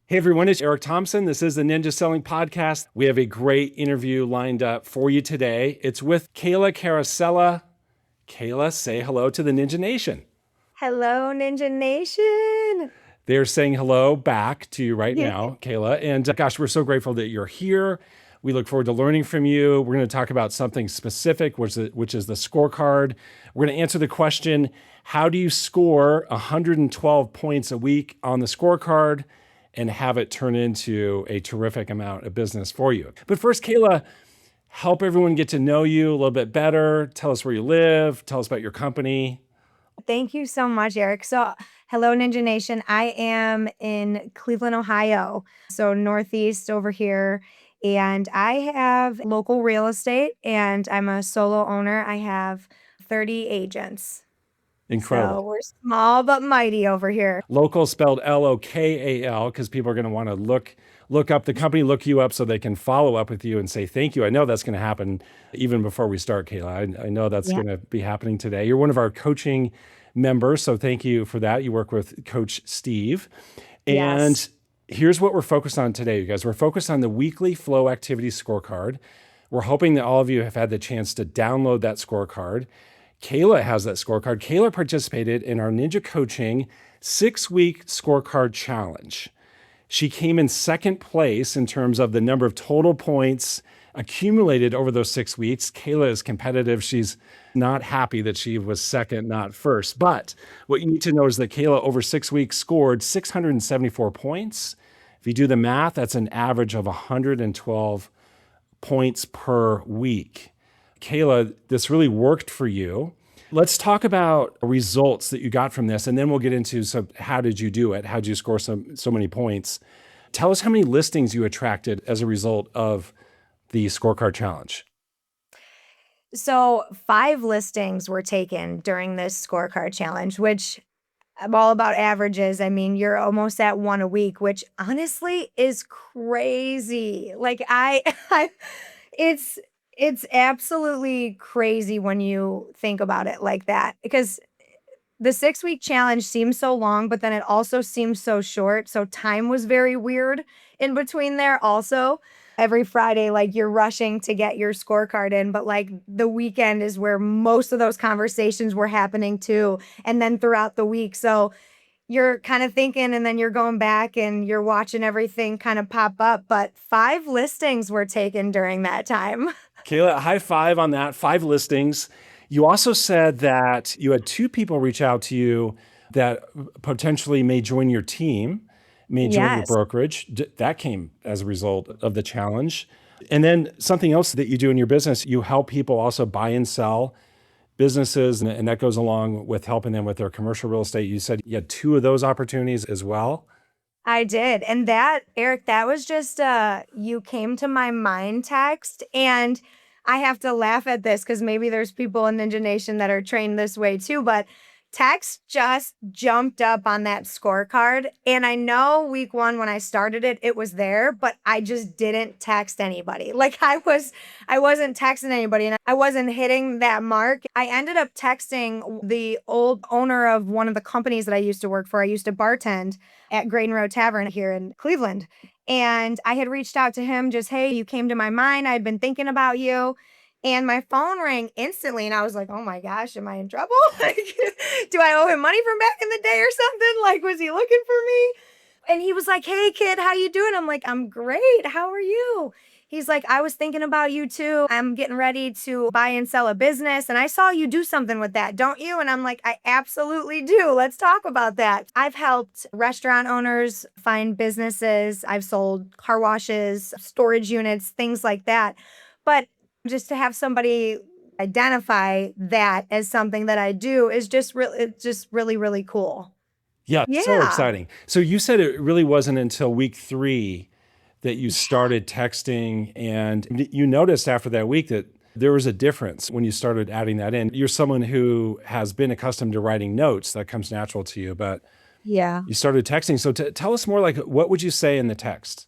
Hey everyone, it's Eric Thompson. This is the Ninja Selling Podcast. We have a great interview lined up for you today. It's with Kayla Carosella. Kayla, say hello to the Ninja Nation. Hello, Ninja Nation. They're saying hello back to you right now, Kayla. And gosh, we're so grateful that you're here. We look forward to learning from you. We're going to talk about something specific, which is the scorecard. We're going to answer the question, how do you score 112 points a week on the scorecard and have it turn into a terrific amount of business for you? But first, Kayla, help everyone get to know you a little bit better. Tell us where you live. Tell us about your company. Thank you so much, Eric. So, hello, Ninja Nation. I am in Cleveland, Ohio, so Northeast over here. And I have local real estate and I'm a solo owner. I have 30 agents. So Incredible. we're small but mighty over here. Local spelled Lokal, because people are going to want to look up the company, look you up so they can follow up with you and say thank you. I know that's going to happen even before we start, Kayla. I know that's Yeah. going to be happening today. You're one of our coaching members, so thank you for that. You work with Coach Steve. And Yes. here's what we're focused on today, you guys. We're focused on the weekly flow activity scorecard. We're hoping that all of you have had the chance to download that scorecard. Kayla has that scorecard. Kayla participated in our Ninja Coaching 6-week scorecard challenge. She came in second place in terms of the number of total points accumulated over those 6 weeks. Kayla is competitive. She's not happy that she was second, not first. But what you need to know is that Kayla over 6 weeks scored 674 points. If you do the math, that's an average of 112 points per week. Kayla, this really worked for you. Let's talk about results that you got from this, and then we'll get into how did you do it? How did you score so many points? Tell us how many listings you attracted as a result of the scorecard challenge. So 5 listings were taken during this scorecard challenge, which I'm all about averages. I mean, you're almost at 1 a week, which honestly is crazy. Like I it's it's absolutely crazy when you think about it like that because the 6-week challenge seems so long, but then it also seems so short. So time was very weird in between there also. Every Friday, like you're rushing to get your scorecard in, but like the weekend is where most of those conversations were happening too. And then throughout the week. So you're kind of thinking and then you're going back and you're watching everything kind of pop up. But 5 listings were taken during that time. Kayla, high five on that. 5 listings. You also said that you had 2 people reach out to you that potentially may join your team, may join your Yes. brokerage. That came as a result of the challenge. And then something else that you do in your business, you help people also buy and sell businesses, and that goes along with helping them with their commercial real estate. You said you had 2 of those opportunities as well. I did. And that, Eric, that was just you came to my mind text. And I have to laugh at this because maybe there's people in Ninja Nation that are trained this way too. But text just jumped up on that scorecard. And I know week 1 when I started it, it was there, but I just didn't text anybody. Like I wasn't texting anybody and I wasn't hitting that mark. I ended up texting the old owner of one of the companies that I used to work for. I used to bartend at Graydon Road Tavern here in Cleveland. And I had reached out to him just, hey, you came to my mind. I'd been thinking about you. And my phone rang instantly. And I was like, oh my gosh, am I in trouble? Like, do I owe him money from back in the day or something? Like, was he looking for me? And he was like, hey, kid, how you doing? I'm like, I'm great. How are you? He's like, I was thinking about you too. I'm getting ready to buy and sell a business. And I saw you do something with that, don't you? And I'm like, I absolutely do. Let's talk about that. I've helped restaurant owners find businesses. I've sold car washes, storage units, things like that. But just to have somebody identify that as something that I do is just really, it's just really, really cool. Yeah, so Yeah. exciting. So you said it really wasn't until week 3 that you started texting, and you noticed after that week that there was a difference when you started adding that in. You're someone who has been accustomed to writing notes. That comes natural to you, but Yeah. you started texting. So tell us more, like, what would you say in the text?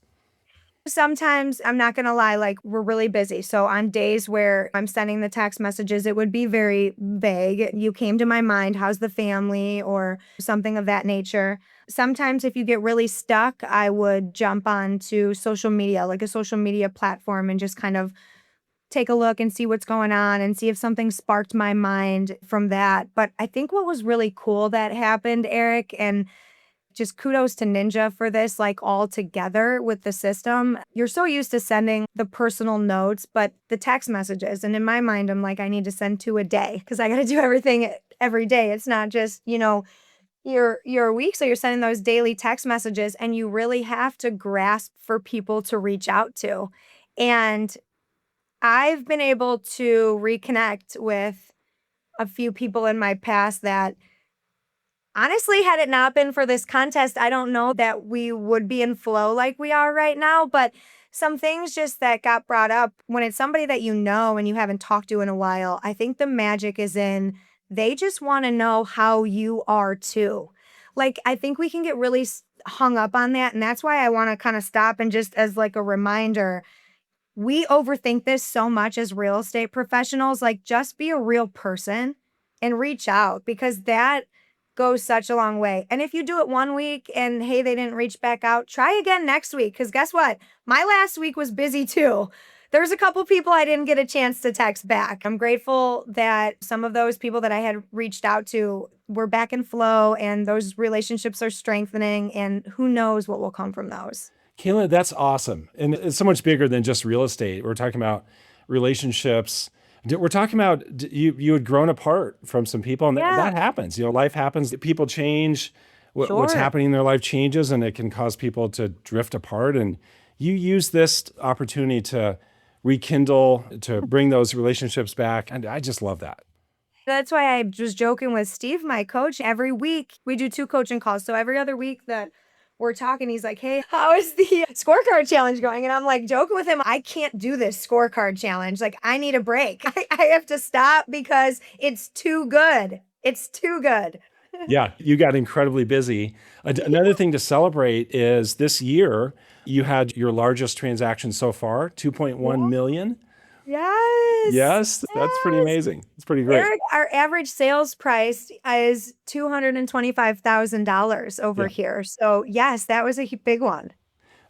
Sometimes I'm not going to lie, like we're really busy. So on days where I'm sending the text messages, it would be very vague. You came to my mind, how's the family or something of that nature. Sometimes if you get really stuck, I would jump onto social media, like a social media platform and just kind of take a look and see what's going on and see if something sparked my mind from that. But I think what was really cool that happened, Eric, and just kudos to Ninja for this, like all together with the system. You're so used to sending the personal notes, but the text messages. And in my mind, I'm like, I need to send 2 a day because I got to do everything every day. It's not just, your week. So you're sending those daily text messages and you really have to grasp for people to reach out to. And I've been able to reconnect with a few people in my past that honestly, had it not been for this contest, I don't know that we would be in flow like we are right now. But some things just that got brought up when it's somebody that you know and you haven't talked to in a while, I think the magic is in they just want to know how you are too. Like, I think we can get really hung up on that. And that's why I want to kind of stop and just as like a reminder, we overthink this so much as real estate professionals. Like, just be a real person and reach out because that goes such a long way. And if you do it one week and hey, they didn't reach back out, try again next week. Because guess what? My last week was busy too. There's a couple people I didn't get a chance to text back. I'm grateful that some of those people that I had reached out to were back in flow and those relationships are strengthening. And who knows what will come from those. Kayla, that's awesome. And it's so much bigger than just real estate. We're talking about relationships. We're talking about you had grown apart from some people, and Yeah, that happens. Life happens. People change. What's sure. happening in their life changes, and it can cause people to drift apart. And you use this opportunity to rekindle, to bring those relationships back. And I just love that. That's why I was joking with Steve, my coach. Every week we do 2 coaching calls. So every other week that we're talking, he's like, hey, how is the scorecard challenge going? And I'm like joking with him, I can't do this scorecard challenge. Like, I need a break. I have to stop because it's too good. It's too good. Yeah, you got incredibly busy. Another thing to celebrate is this year you had your largest transaction so far, Yeah. 2.1 million. Yes. Yes, that's pretty Yes. amazing. It's pretty great. Eric, our average sales price is $225,000 over Yeah. here. So, yes, that was a big one.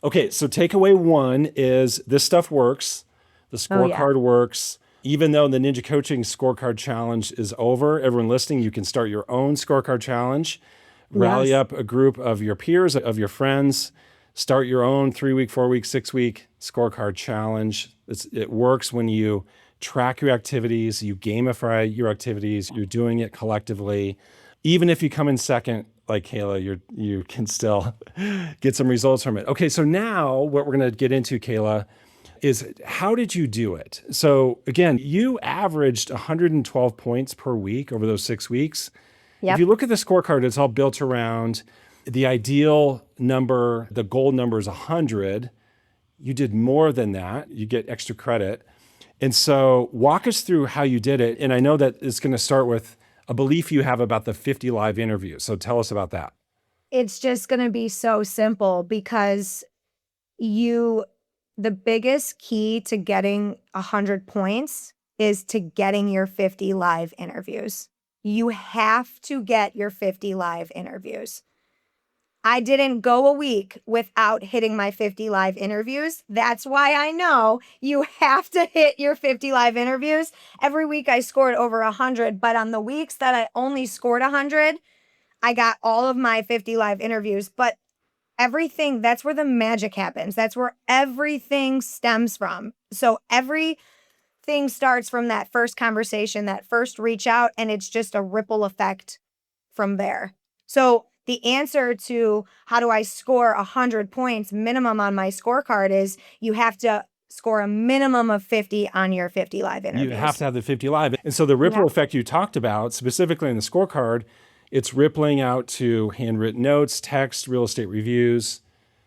Okay, so takeaway one is this stuff works. The Oh, yeah. scorecard works. Even though the Ninja Coaching Scorecard Challenge is over, everyone listening, you can start your own scorecard challenge. Rally Yes. up a group of your peers, of your friends. Start your own 3-week, 4-week, 6-week scorecard challenge. It works when you track your activities, you gamify your activities, you're doing it collectively. Even if you come in second, like Kayla, you can still get some results from it. Okay, so now what we're going to get into, Kayla, is how did you do it? So again, you averaged 112 points per week over those 6 weeks. If Yep. you look at the scorecard, it's all built around the ideal number, the goal number is 100. You did more than that, you get extra credit. And so walk us through how you did it. And I know that it's going to start with a belief you have about the 50 live interviews. So tell us about that. It's just going to be so simple because you, the biggest key to getting 100 points is to getting your 50 live interviews. You have to get your 50 live interviews. I didn't go a week without hitting my 50 live interviews. That's why I know you have to hit your 50 live interviews. Every week I scored over 100, but on the weeks that I only scored 100, I got all of my 50 live interviews. But everything, that's where the magic happens. That's where everything stems from. So everything starts from that first conversation, that first reach out, and it's just a ripple effect from there. So the answer to how do I score 100 points minimum on my scorecard is you have to score a minimum of 50 on your 50 live You have interviews. to have the 50 live. And so the Yeah. ripple effect you talked about, specifically in the scorecard, it's rippling out to handwritten notes, text, real estate reviews.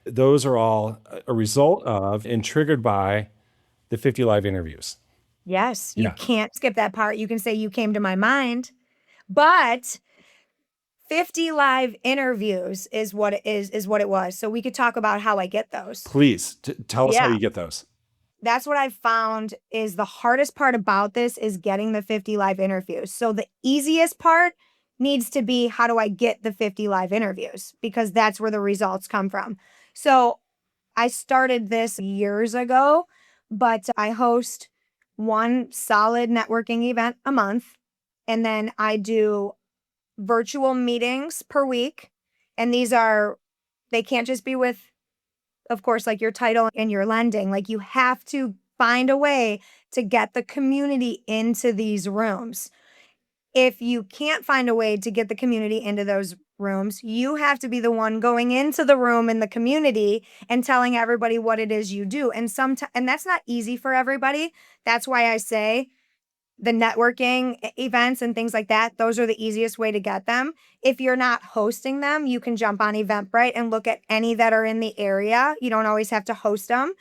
Those are all a result of and triggered by the 50 live interviews. Yes, you Yeah. can't skip that part. You can say you came to my mind, but 50 live interviews is what it was. So we could talk about how I get those. Please tell us how Yeah. you get those. That's what I've found is the hardest part about this is getting the 50 live interviews. So the easiest part needs to be how do I get the 50 live interviews? Because that's where the results come from. So I started this years ago, but I host one solid networking event a month. And then I do virtual meetings per week. And they can't just be with, of course, like your title and your lending. Like you have to find a way to get the community into these rooms. If you can't find a way to get the community into those rooms, you have to be the one going into the room in the community and telling everybody what it is you do. And that's not easy for everybody. That's why I say the networking events and things like that, those are the easiest way to get them. If you're not hosting them, you can jump on Eventbrite and look at any that are in the area. You don't always have to host them.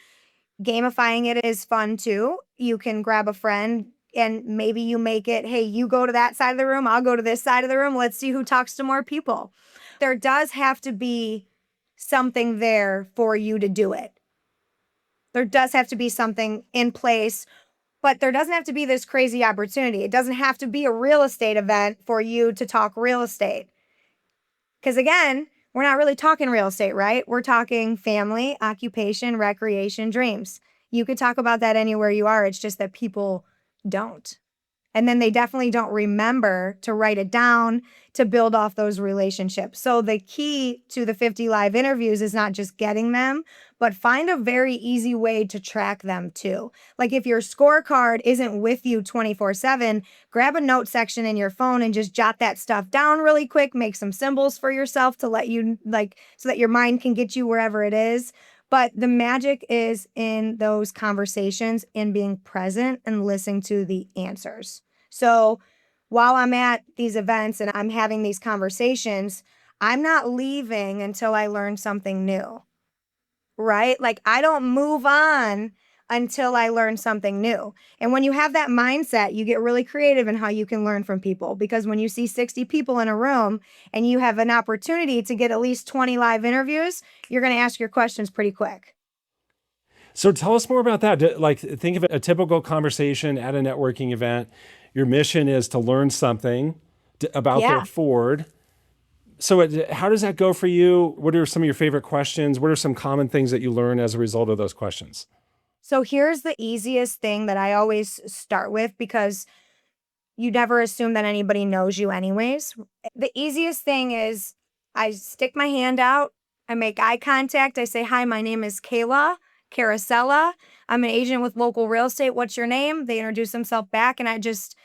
Gamifying it is fun too. You can grab a friend and maybe you make it, hey, you go to that side of the room, I'll go to this side of the room. Let's see who talks to more people. There does have to be something there for you to do it. There does have to be something in place, but there doesn't have to be this crazy opportunity. It doesn't have to be a real estate event for you to talk real estate. Because again, we're not really talking real estate, right? We're talking family, occupation, recreation, dreams. You could talk about that anywhere you are. It's just that people don't. And then they definitely don't remember to write it down to build off those relationships. So the key to the 50 live interviews is not just getting them, but find a very easy way to track them too. Like if your scorecard isn't with you 24/7, grab a note section in your phone and just jot that stuff down really quick, make some symbols for yourself to let you so that your mind can get you wherever it is. But the magic is in those conversations and being present and listening to the answers. So while I'm at these events and I'm having these conversations, I'm not leaving until I learn something new, right? Like I don't move on until I learn something new. And when you have that mindset, you get really creative in how you can learn from people. Because when you see 60 people in a room and you have an opportunity to get at least 20 live interviews, you're going to ask your questions pretty quick. So tell us more about that. Like, think of a typical conversation at a networking event. Your mission is to learn something about their Yeah. Ford. So how does that go for you? What are some of your favorite questions? What are some common things that you learn as a result of those questions? So here's the easiest thing that I always start with because you never assume that anybody knows you anyways. The easiest thing is I stick my hand out, I make eye contact, I say, hi, my name is Kayla Carosella. I'm an agent with local real estate. What's your name? They introduce themselves back and I just,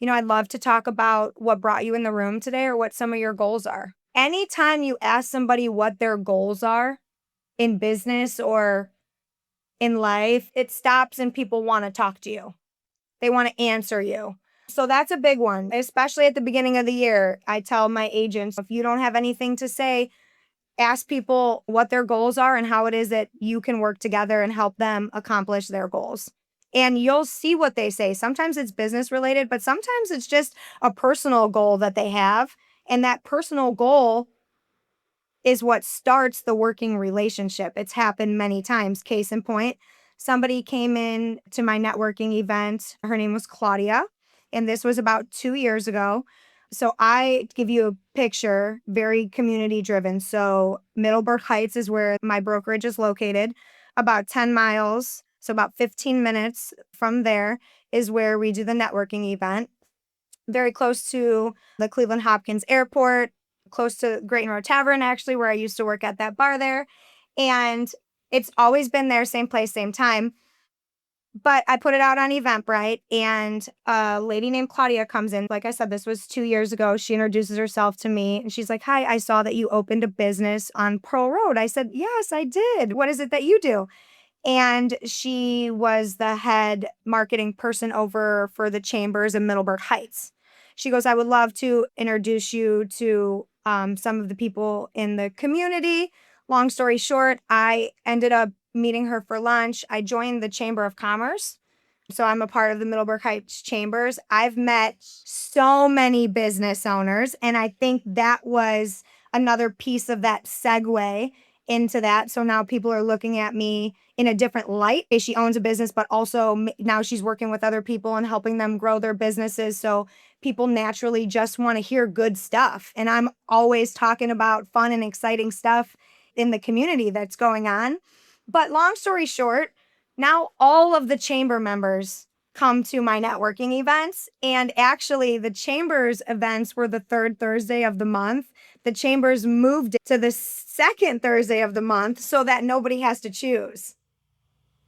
I'd love to talk about what brought you in the room today or what some of your goals are. Anytime you ask somebody what their goals are in business or in life, it stops and people want to talk to you. They want to answer you. So that's a big one, especially at the beginning of the year. I tell my agents, if you don't have anything to say, ask people what their goals are and how it is that you can work together and help them accomplish their goals. And you'll see what they say. Sometimes it's business related, but sometimes it's just a personal goal that they have. And that personal goal is what starts the working relationship. It's happened many times. Case in point, somebody came in to my networking event. Her name was Claudia, and this was about 2 years ago. So I give you a picture, very community driven. So Middleburg Heights is where my brokerage is located, about 10 miles. So about 15 minutes from there is where we do the networking event. Very close to the Cleveland Hopkins Airport, close to Great Road Tavern, actually, where I used to work at that bar there. And it's always been there, same place, same time. But I put it out on Eventbrite, and a lady named Claudia comes in. Like I said, this was 2 years ago. She introduces herself to me, and she's like, hi, I saw that you opened a business on Pearl Road. I said, yes, I did. What is it that you do? And she was the head marketing person over for the chambers in Middleburg Heights. She goes, I would love to introduce you to some of the people in the community. Long story short, I ended up meeting her for lunch. I joined the Chamber of Commerce. So I'm a part of the Middleburg Heights Chambers. I've met so many business owners, and I think that was another piece of that segue into that. So now people are looking at me in a different light. She owns a business, but also now she's working with other people and helping them grow their businesses. So people naturally just want to hear good stuff. And I'm always talking about fun and exciting stuff in the community that's going on. But long story short, now all of the chamber members come to my networking events. And actually, the chambers events were the third Thursday of the month. The chambers moved it to the second Thursday of the month so that nobody has to choose.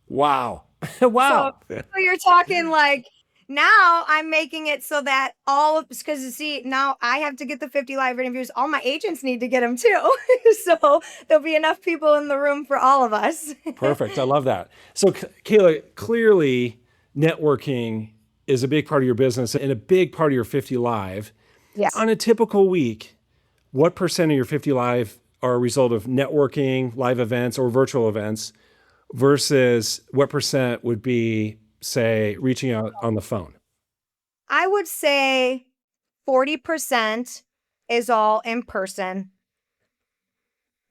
Wow. So, Wow. so you're talking like now I'm making it so that all of, because you see, now I have to get the 50 live interviews. All my agents need to get them too. So there'll be enough people in the room for all of us. Perfect. I love that. So, Kayla, clearly networking is a big part of your business and a big part of your 50 Live. Yes. On a typical week, what percent of your 50 Live are a result of networking, live events, or virtual events versus what percent would be, say, reaching out on the phone? I would say 40% is all in person,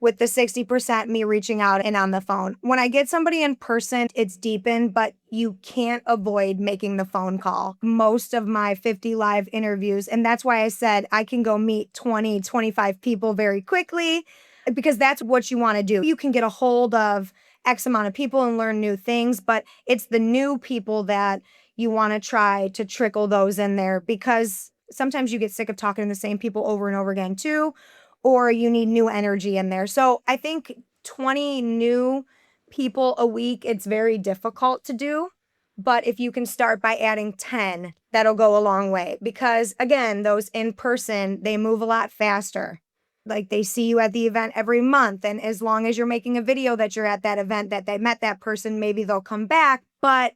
with the 60% me reaching out and on the phone. When I get somebody in person, it's deepened, but you can't avoid making the phone call. Most of my 50 live interviews, and that's why I said I can go meet 20, 25 people very quickly, because that's what you want to do. You can get a hold of X amount of people and learn new things, but it's the new people that you want to try to trickle those in there, because sometimes you get sick of talking to the same people over and over again too, or you need new energy in there. So I think 20 new people a week, it's very difficult to do. But if you can start by adding 10, that'll go a long way, because again, those in person, they move a lot faster. Like they see you at the event every month. And as long as you're making a video that you're at that event, that they met that person, maybe they'll come back. But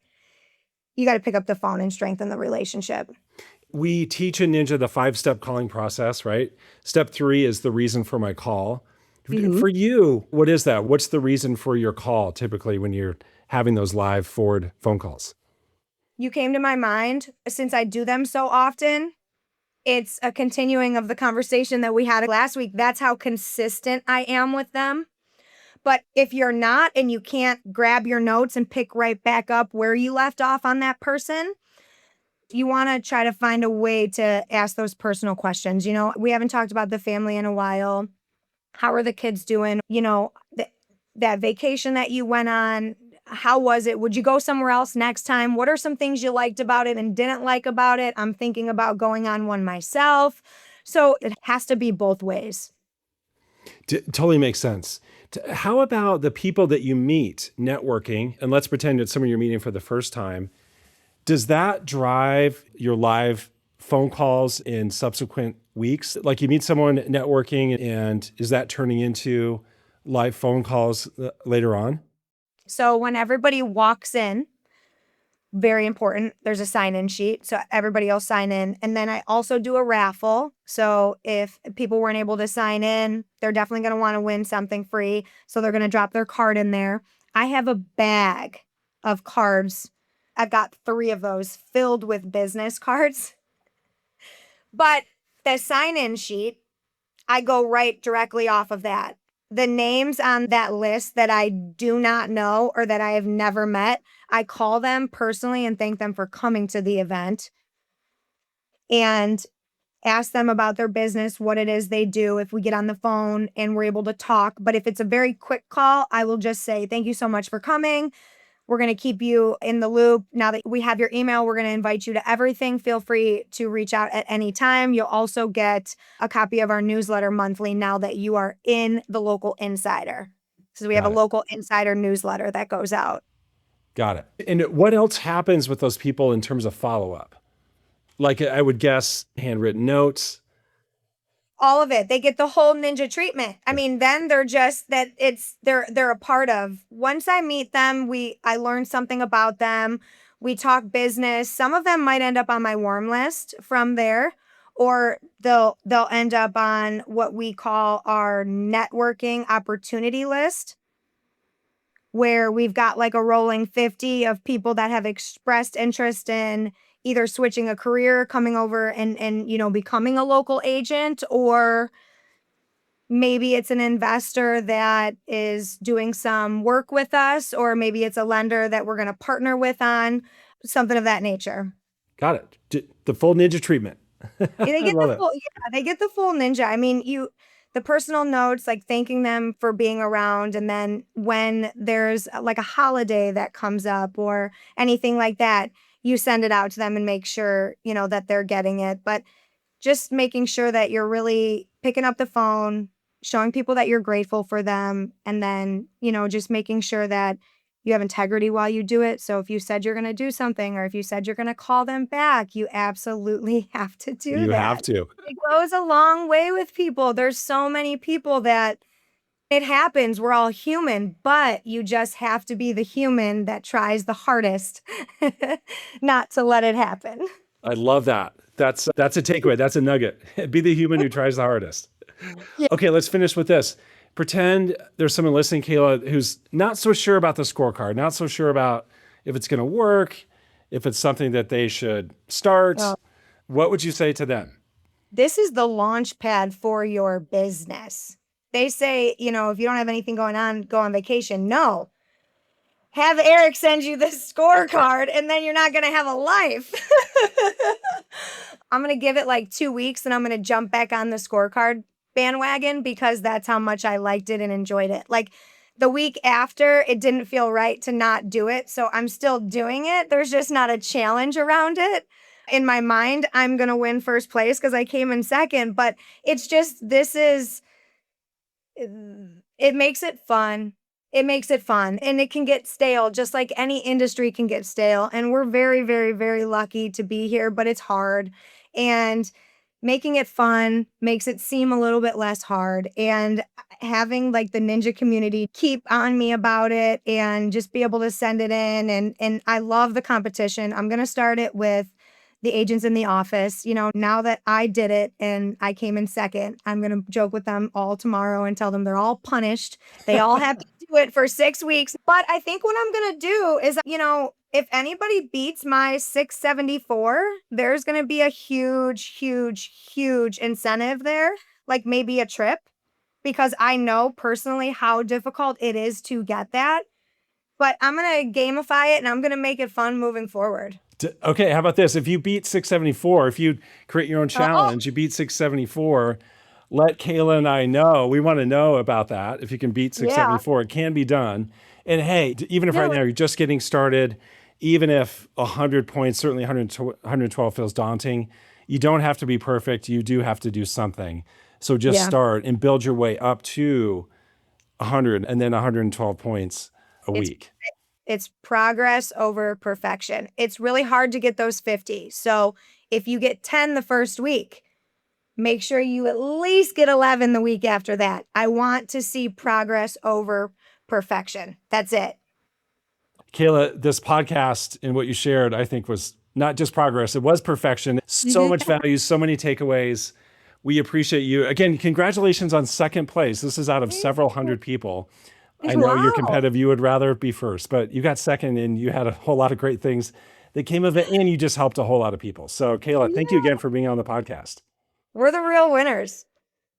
you got to pick up the phone and strengthen the relationship. We teach in Ninja the 5-step calling process, right? Step 3 is the reason for my call. For you, what is that? What's the reason for your call typically when you're having those live forward phone calls? You came to my mind. Since I do them so often, it's a continuing of the conversation that we had last week. That's how consistent I am with them. But if you're not and you can't grab your notes and pick right back up where you left off on that person, you want to try to find a way to ask those personal questions. We haven't talked about the family in a while. How are the kids doing? That vacation that you went on, how was it? Would you go somewhere else next time? What are some things you liked about it and didn't like about it? I'm thinking about going on one myself. So it has to be both ways. Totally makes sense. How about the people that you meet networking? And let's pretend it's someone you're meeting for the first time. Does that drive your live phone calls in subsequent weeks? Like you meet someone networking, and is that turning into live phone calls later on? So when everybody walks in, very important, there's a sign-in sheet. So everybody will sign in. And then I also do a raffle. So if people weren't able to sign in, they're definitely going to want to win something free. So they're going to drop their card in there. I have a bag of cards. I've got 3 of those filled with business cards. But the sign-in sheet, I go right directly off of that. The names on that list that I do not know or that I have never met, I call them personally and thank them for coming to the event and ask them about their business, what it is they do, if we get on the phone and we're able to talk. But if it's a very quick call, I will just say, thank you so much for coming. We're going to keep you in the loop. Now that we have your email, we're going to invite you to everything. Feel free to reach out at any time. You'll also get a copy of our newsletter monthly now that you are in the Local Insider. So we have a Local Insider newsletter that goes out. Got it. And what else happens with those people in terms of follow-up? Like I would guess handwritten notes. All of it. They get the whole ninja treatment. I mean, then they're just that they're a part of. Once I meet them, I learn something about them. We talk business. Some of them might end up on my warm list from there, or they'll end up on what we call our networking opportunity list. where we've got like a rolling 50 of people that have expressed interest in either switching a career, coming over and becoming a local agent, or maybe it's an investor that is doing some work with us, or maybe it's a lender that we're going to partner with on something of that nature. Got it. The full ninja treatment. They I get love the it. full, yeah, they get the full ninja. I mean, the personal notes, like thanking them for being around. And then when there's like a holiday that comes up or anything like that, you send it out to them and make sure, that they're getting it. But just making sure that you're really picking up the phone, showing people that you're grateful for them, and then, just making sure that you have integrity while you do it. So if you said you're going to do something, or if you said you're going to call them back, you absolutely have to do You have that. to. It goes a long way with people. There's so many people that it happens. We're all human, but you just have to be the human that tries the hardest not to let it happen. I love that. That's a takeaway. That's a nugget. Be the human who tries the hardest. Yeah. Okay, let's finish with this. Pretend there's someone listening, Kayla, who's not so sure about the scorecard, not so sure about if it's going to work, if it's something that they should start. Oh. What would you say to them? This is the launch pad for your business. They say, if you don't have anything going on, go on vacation. No. Have Eric send you the scorecard, and then you're not going to have a life. I'm going to give it like 2 weeks, and I'm going to jump back on the scorecard bandwagon because that's how much I liked it and enjoyed it. Like the week after, it didn't feel right to not do it. So I'm still doing it. There's just not a challenge around it. In my mind, I'm going to win first place because I came in second. But it's just, it makes it fun. It makes it fun, and it can get stale, just like any industry can get stale. And we're very, very, very lucky to be here, but it's hard. And making it fun makes it seem a little bit less hard. And having like the ninja community keep on me about it and just be able to send it in. And I love the competition. I'm going to start it with the agents in the office. Now that I did it and I came in second, I'm going to joke with them all tomorrow and tell them they're all punished. They all have to do it for 6 weeks. But I think what I'm going to do is, if anybody beats my 674, there's going to be a huge, huge, huge incentive there, like maybe a trip, because I know personally how difficult it is to get that. But I'm going to gamify it and I'm going to make it fun moving forward. Okay, how about this? If you beat 674, if you create your own challenge, you beat 674, let Kayla and I know. We want to know about that. If you can beat 674, It can be done. And hey, even if right now you're just getting started, even if 100 points, certainly 112 feels daunting, you don't have to be perfect. You do have to do something. So just start and build your way up to 100 and then 112 points a week. It's progress over perfection. It's really hard to get those 50. So if you get 10 the first week, make sure you at least get 11 the week after that. I want to see progress over perfection. That's it. Kayla, this podcast and what you shared, I think was not just progress, it was perfection. So much value, so many takeaways. We appreciate you. Again, congratulations on second place. This is out of several hundred people. I know you're competitive. You would rather be first, but you got second and you had a whole lot of great things that came of it, and you just helped a whole lot of people. So Kayla, thank you again for being on the podcast. We're the real winners.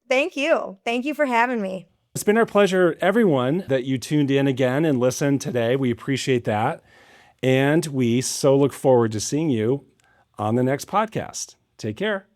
Thank you. Thank you for having me. It's been our pleasure, everyone, that you tuned in again and listened today. We appreciate that. And we so look forward to seeing you on the next podcast. Take care.